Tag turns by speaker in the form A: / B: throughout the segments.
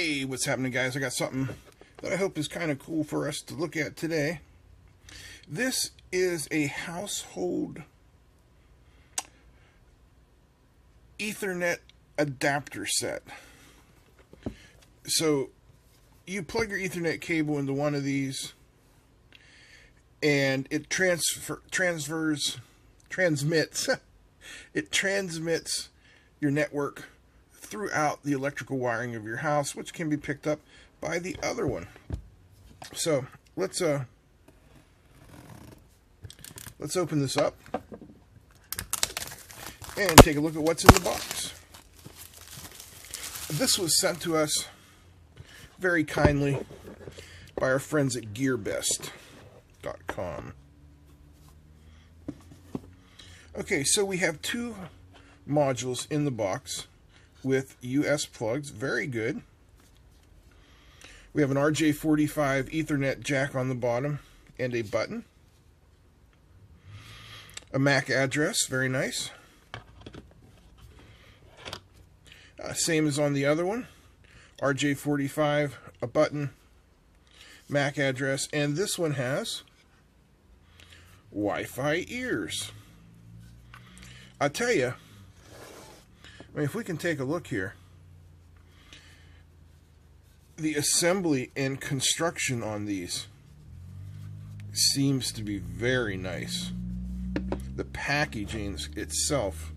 A: Hey, what's happening, guys? I got something that I hope is kind of cool for us to look at today. This is a household Ethernet adapter set. So you plug your Ethernet cable into one of these and it transmits it transmits your network throughout the electrical wiring of your house, which can be picked up by the other one. So let's open this up and take a look at what's in the box. This was sent to us very kindly by our friends at Gearbest.com. Okay, so we have two modules in the box with US plugs. Very good. We have an RJ45 Ethernet jack on the bottom and a button. A MAC address. Very nice. Same as on the other one. RJ45, a button, MAC address, and this one has Wi-Fi ears. I'll tell you, I mean, if we can take a look here, the assembly and construction on these seems to be very nice. The packaging itself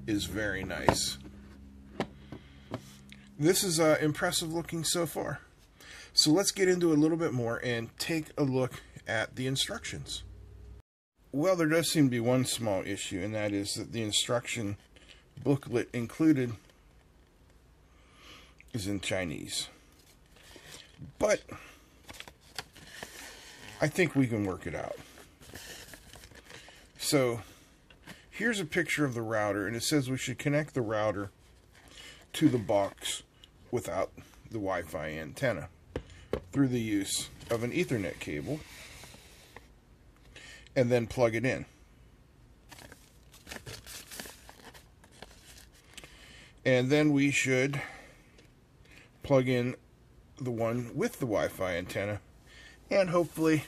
A: is very nice. This is impressive looking so far. So let's get into a little bit more and take a look at the instructions. Well, there does seem to be one small issue, and that is that the instruction booklet included is in Chinese. But I think we can work it out. So here's a picture of the router, and it says we should connect the router to the box without the Wi-Fi antenna through the use of an Ethernet cable, and then plug it in. And then we should plug in the one with the Wi-Fi antenna, and hopefully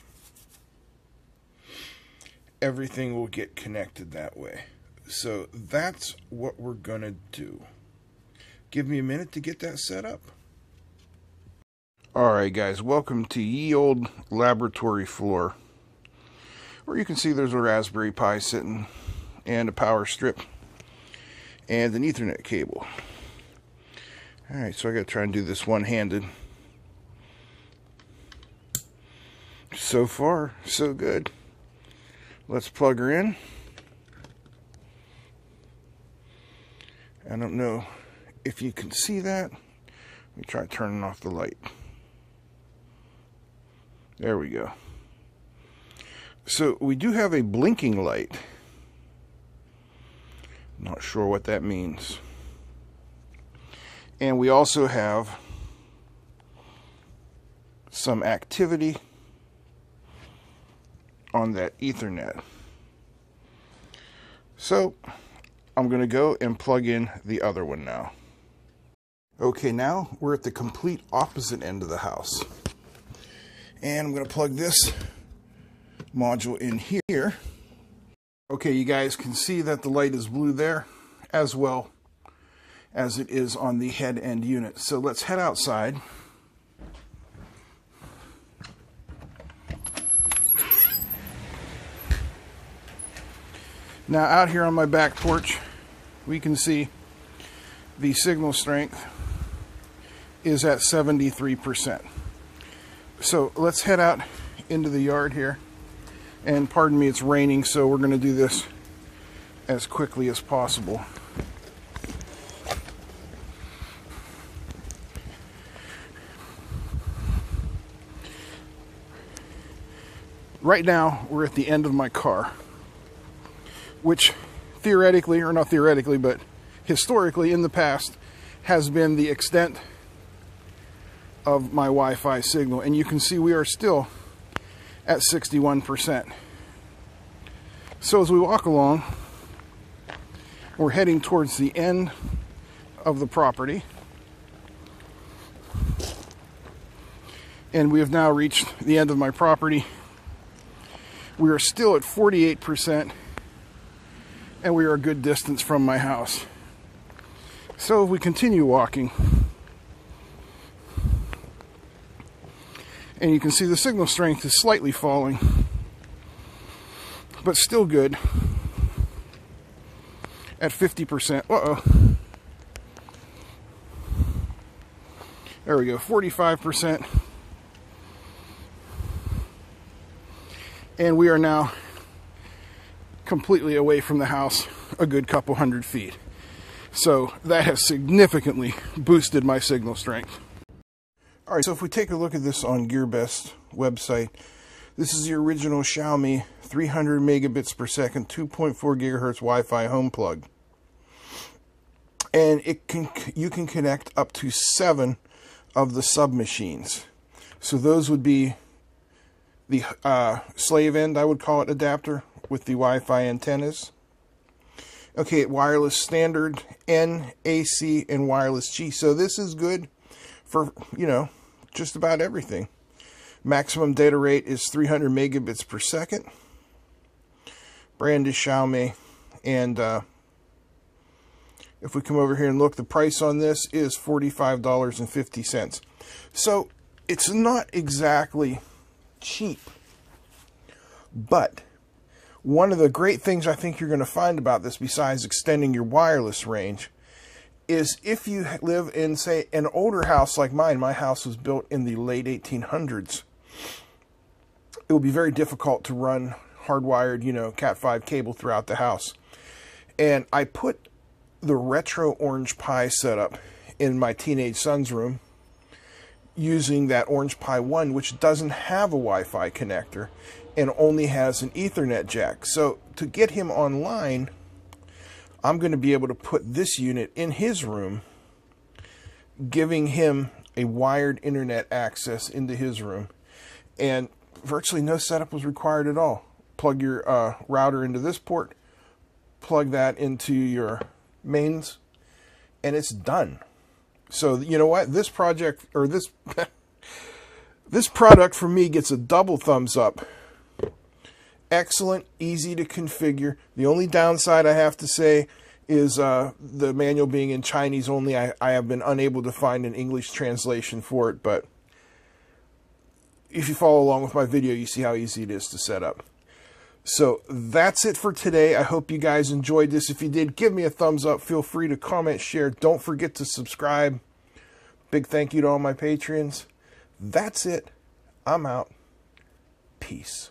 A: everything will get connected that way. So that's what we're gonna do. Give me a minute to get that set up. Alright guys, welcome to ye old laboratory floor, where you can see there's a Raspberry Pi sitting and a power strip and an Ethernet cable. Alright, so I gotta try and do this one-handed. So far, so good. Let's plug her in. I don't know if you can see that. Let me try turning off the light. There we go. So we do have a blinking light. Not sure what that means. And we also have some activity on that Ethernet. So I'm going to go and plug in the other one now. Okay, now we're at the complete opposite end of the house. And I'm going to plug this module in here. Okay, you guys can see that the light is blue there, as well as it is on the head end unit. So let's head outside. Now out here on my back porch, we can see the signal strength is at 73%. So let's head out into the yard here. And pardon me, it's raining, so we're going to do this as quickly as possible. Right now, we're at the end of my car, which theoretically, or not theoretically, but historically in the past, has been the extent of my Wi-Fi signal. And you can see we are still at 61%. So as we walk along, we're heading towards the end of the property. And we have now reached the end of my property. We are still at 48%, and we are a good distance from my house. So if we continue walking, and you can see the signal strength is slightly falling, but still good at 50%. Uh-oh. There we go, 45%. And we are now completely away from the house, a good couple hundred feet. So that has significantly boosted my signal strength. All right, so if we take a look at this on Gearbest website, this is the original Xiaomi 300 megabits per second, 2.4 gigahertz Wi-Fi Homeplug. And you can connect up to 7 of the sub-machines. So those would be the slave end, I would call it, adapter with the Wi-Fi antennas. Okay, wireless standard, N, AC, and wireless G. So this is good for, you know, just about everything. Maximum data rate is 300 megabits per second. Brand is Xiaomi. And if we come over here and look, the price on this is $45.50. So it's not exactly cheap, but one of the great things I think you're going to find about this, besides extending your wireless range, is if you live in, say, an older house like mine. My house was built in the late 1800s. It would be very difficult to run hardwired, you know, Cat5 cable throughout the house. And I put the retro Orange Pi setup in my teenage son's room, using that Orange Pi 1, which doesn't have a Wi-Fi connector and only has an Ethernet jack. So to get him online, I'm going to be able to put this unit in his room, giving him a wired internet access into his room. And virtually no setup was required at all. Plug your router into this port, plug that into your mains, and it's done. So, you know what? This project, or this this product for me gets a double thumbs up. Excellent, easy to configure. The only downside I have to say is the manual being in Chinese only. I have been unable to find an English translation for it, but if you follow along with my video, you see how easy it is to set up. So that's it for today. I hope you guys enjoyed this. If you did, give me a thumbs up. Feel free to comment, share. Don't forget to subscribe. Big thank you to all my Patreons. That's it. I'm out. Peace.